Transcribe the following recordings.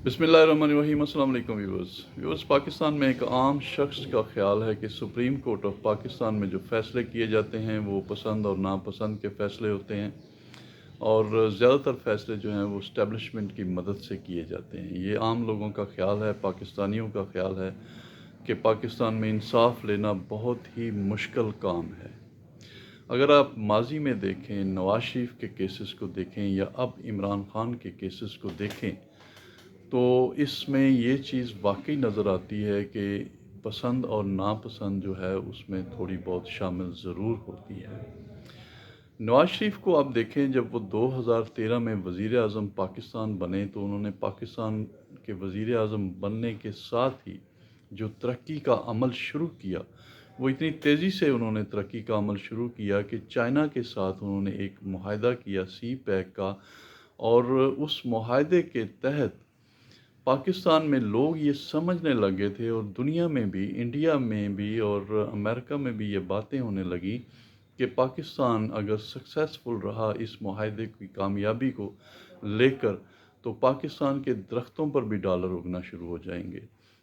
بسم اللہ الرحمن الرحیم۔ السلام علیکم ویورز، پاکستان میں ایک عام شخص کا خیال ہے کہ سپریم کورٹ آف پاکستان میں جو فیصلے کیے جاتے ہیں وہ پسند اور ناپسند کے فیصلے ہوتے ہیں، اور زیادہ تر فیصلے جو ہیں وہ اسٹیبلشمنٹ کی مدد سے کیے جاتے ہیں۔ یہ عام لوگوں کا خیال ہے، پاکستانیوں کا خیال ہے کہ پاکستان میں انصاف لینا بہت ہی مشکل کام ہے۔ اگر آپ ماضی میں دیکھیں، نواز شریف کے کیسز کو دیکھیں یا اب عمران خان کے کیسز کو دیکھیں، تو اس میں یہ چیز واقعی نظر آتی ہے کہ پسند اور ناپسند جو ہے اس میں تھوڑی بہت شامل ضرور ہوتی ہے۔ نواز شریف کو آپ دیکھیں، جب وہ 2013 میں وزیر اعظم پاکستان بنے تو انہوں نے پاکستان کے وزیر اعظم بننے کے ساتھ ہی جو ترقی کا عمل شروع کیا، وہ اتنی تیزی سے انہوں نے ترقی کا عمل شروع کیا کہ چائنا کے ساتھ انہوں نے ایک معاہدہ کیا سی پیک کا، اور اس معاہدے کے تحت پاکستان میں لوگ یہ سمجھنے لگے تھے، اور دنیا میں بھی، انڈیا میں بھی اور امریکہ میں بھی یہ باتیں ہونے لگی کہ پاکستان اگر سکسیسفل رہا اس معاہدے کی کامیابی کو لے کر، تو پاکستان کے درختوں پر بھی ڈالر اگنا شروع ہو جائیں گے۔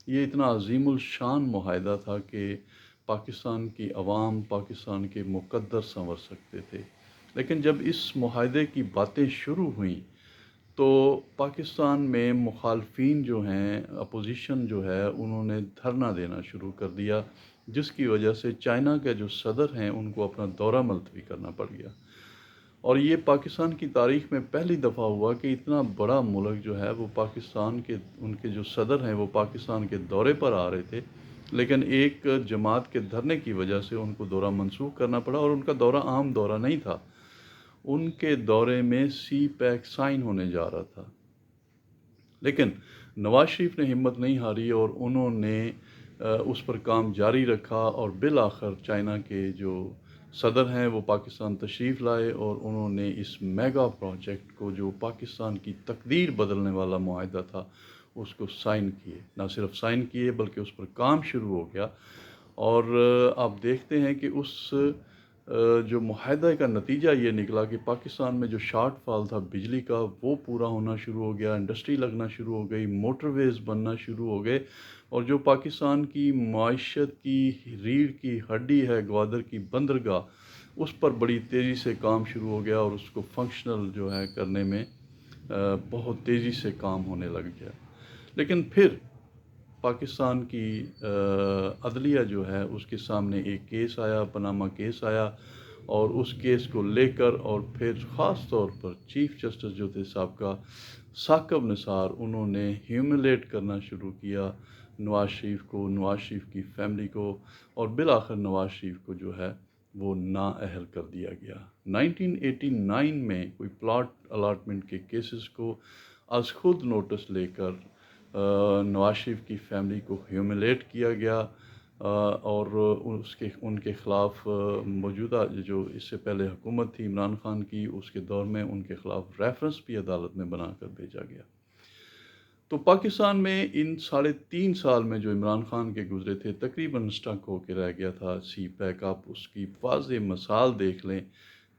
یہ اتنا عظیم الشان معاہدہ تھا کہ پاکستان کی عوام، پاکستان کے مقدر سنور سکتے تھے۔ لیکن جب اس معاہدے کی باتیں شروع ہوئیں تو پاکستان میں مخالفین جو ہیں، اپوزیشن جو ہے، انہوں نے دھرنا دینا شروع کر دیا، جس کی وجہ سے چائنا کے جو صدر ہیں ان کو اپنا دورہ ملتوی کرنا پڑ گیا۔ اور یہ پاکستان کی تاریخ میں پہلی دفعہ ہوا کہ اتنا بڑا ملک جو ہے وہ پاکستان کے، ان کے جو صدر ہیں وہ پاکستان کے دورے پر آ رہے تھے، لیکن ایک جماعت کے دھرنے کی وجہ سے ان کو دورہ منسوخ کرنا پڑا، اور ان کا دورہ عام دورہ نہیں تھا، ان کے دورے میں سی پیک سائن ہونے جا رہا تھا۔ لیکن نواز شریف نے ہمت نہیں ہاری اور انہوں نے اس پر کام جاری رکھا، اور بالآخر چائنا کے جو صدر ہیں وہ پاکستان تشریف لائے، اور انہوں نے اس میگا پروجیکٹ کو، جو پاکستان کی تقدیر بدلنے والا معاہدہ تھا، اس کو سائن کیے۔ نہ صرف سائن کیے بلکہ اس پر کام شروع ہو گیا، اور آپ دیکھتے ہیں کہ اس جو معاہدہ کا نتیجہ یہ نکلا کہ پاکستان میں جو شارٹ فال تھا بجلی کا، وہ پورا ہونا شروع ہو گیا، انڈسٹری لگنا شروع ہو گئی، موٹر ویز بننا شروع ہو گئے، اور جو پاکستان کی معیشت کی ریڑھ کی ہڈی ہے، گوادر کی بندرگاہ، اس پر بڑی تیزی سے کام شروع ہو گیا، اور اس کو فنکشنل جو ہے کرنے میں بہت تیزی سے کام ہونے لگ گیا۔ لیکن پھر پاکستان کی عدلیہ جو ہے اس کے سامنے ایک کیس آیا، پاناما کیس آیا، اور اس کیس کو لے کر، اور پھر خاص طور پر چیف جسٹس جو تھے سابقہ ثاقب نثار، انہوں نے ہیوملیٹ کرنا شروع کیا نواز شریف کو، نواز شریف کی فیملی کو، اور بالآخر نواز شریف کو جو ہے وہ نااہل کر دیا گیا۔ 1989 میں کوئی پلاٹ الاٹمنٹ کے کیسز کو از خود نوٹس لے کر نواز شریف کی فیملی کو ہیوملیٹ کیا گیا، اور ان کے خلاف موجودہ جو اس سے پہلے حکومت تھی عمران خان کی، اس کے دور میں ان کے خلاف ریفرنس بھی عدالت میں بنا کر بھیجا گیا۔ تو پاکستان میں ان 3.5 سال میں جو عمران خان کے گزرے تھے، تقریباً سٹک ہو کے رہ گیا تھا سی پیک۔ آپ اس کی واضح مثال دیکھ لیں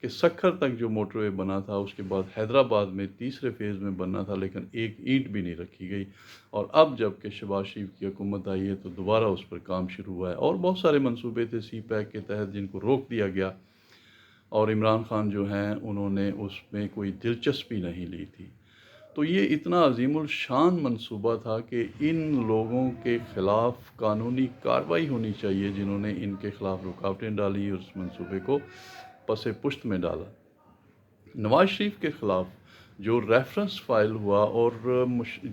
کہ سکھر تک جو موٹر وے بنا تھا، اس کے بعد حیدرآباد میں تیسرے فیز میں بننا تھا، لیکن ایک اینٹ بھی نہیں رکھی گئی، اور اب جب کہ شہباز شریف کی حکومت آئی ہے تو دوبارہ اس پر کام شروع ہوا ہے، اور بہت سارے منصوبے تھے سی پیک کے تحت جن کو روک دیا گیا، اور عمران خان جو ہیں انہوں نے اس میں کوئی دلچسپی نہیں لی تھی۔ تو یہ اتنا عظیم الشان منصوبہ تھا کہ ان لوگوں کے خلاف قانونی کارروائی ہونی چاہیے جنہوں نے ان کے خلاف رکاوٹیں ڈالی اور اس منصوبے کو پس پشت میں ڈالا۔ نواز شریف کے خلاف جو ریفرنس فائل ہوا، اور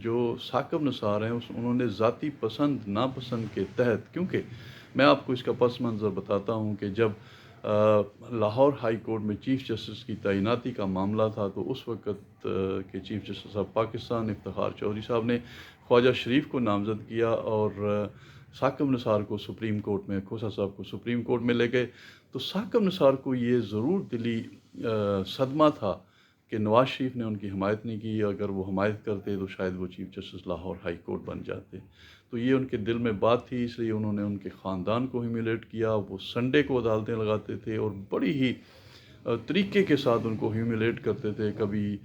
جو ثاقب نثار ہیں انہوں نے ذاتی پسند ناپسند کے تحت، کیونکہ میں آپ کو اس کا پس منظر بتاتا ہوں کہ جب لاہور ہائی کورٹ میں چیف جسٹس کی تعیناتی کا معاملہ تھا، تو اس وقت کے chief justice of Pakistan Iftikhar Chaudhry صاحب نے خواجہ شریف کو نامزد کیا، اور ثاقب نثار کو سپریم کورٹ میں، کھوسہ صاحب کو سپریم کورٹ میں لے گئے۔ تو ثاقب نثار کو یہ ضرور دلی صدمہ تھا کہ نواز شریف نے ان کی حمایت نہیں کی، اگر وہ حمایت کرتے تو شاید وہ chief justice Lahore high court بن جاتے۔ تو یہ ان کے دل میں بات تھی، اس لیے انہوں نے ان کے خاندان کو ہیوملیٹ کیا۔ وہ سنڈے کو عدالتیں لگاتے تھے اور بڑی ہی طریقے کے ساتھ ان کو ہیوملیٹ کرتے تھے، کبھی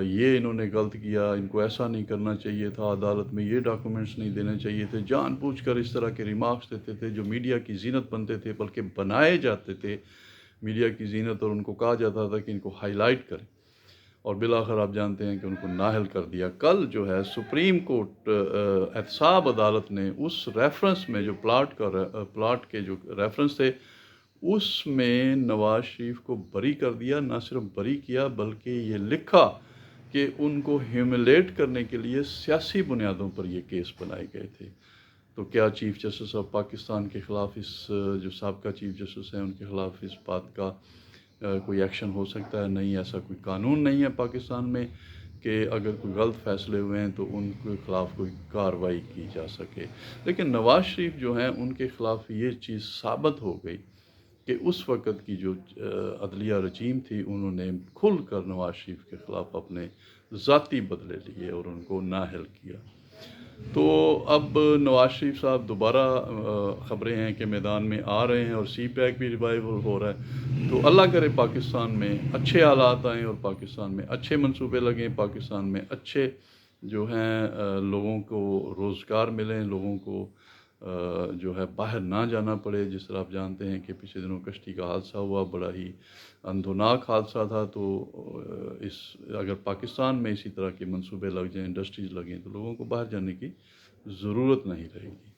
یہ انہوں نے غلط کیا، ان کو ایسا نہیں کرنا چاہیے تھا، عدالت میں یہ ڈاکومنٹس نہیں دینے چاہیے تھے، جان بوجھ کر اس طرح کے ریمارکس دیتے تھے جو میڈیا کی زینت بنتے تھے، بلکہ بنائے جاتے تھے میڈیا کی زینت، اور ان کو کہا جاتا تھا کہ ان کو ہائی لائٹ کریں، اور بالآخر آپ جانتے ہیں کہ ان کو نااہل کر دیا۔ کل جو ہے سپریم کورٹ احتساب عدالت نے اس ریفرنس میں جو پلاٹ کے جو ریفرنس تھے اس میں نواز شریف کو بری کر دیا، نہ صرف بری کیا بلکہ یہ لکھا کہ ان کو ہیوملیٹ کرنے کے لیے سیاسی بنیادوں پر یہ کیس بنائے گئے تھے۔ تو کیا چیف جسٹس آف پاکستان کے خلاف جو سابقہ چیف جسٹس ہیں ان کے خلاف اس بات کا کوئی ایکشن ہو سکتا ہے؟ نہیں، ایسا کوئی قانون نہیں ہے پاکستان میں کہ اگر کوئی غلط فیصلے ہوئے ہیں تو ان کے خلاف کوئی کارروائی کی جا سکے۔ لیکن نواز شریف جو ہیں ان کے خلاف یہ چیز ثابت ہو گئی کہ اس وقت کی جو عدلیہ رجیم تھی انہوں نے کھل کر نواز شریف کے خلاف اپنے ذاتی بدلے لیے اور ان کو نااہل کیا۔ تو اب نواز شریف صاحب دوبارہ خبریں ہیں کہ میدان میں آ رہے ہیں اور سی پیک بھی ریوائیول ہو رہا ہے۔ تو اللہ کرے پاکستان میں اچھے حالات آئیں اور پاکستان میں اچھے منصوبے لگیں، پاکستان میں اچھے جو ہیں لوگوں کو روزگار ملیں، لوگوں کو جو ہے باہر نہ جانا پڑے۔ جس طرح آپ جانتے ہیں کہ پچھلے دنوں کشتی کا حادثہ ہوا، بڑا ہی اندھوناک حادثہ تھا۔ تو اگر پاکستان میں اسی طرح کے منصوبے لگ جائیں، انڈسٹریز لگیں، تو لوگوں کو باہر جانے کی ضرورت نہیں رہے گی۔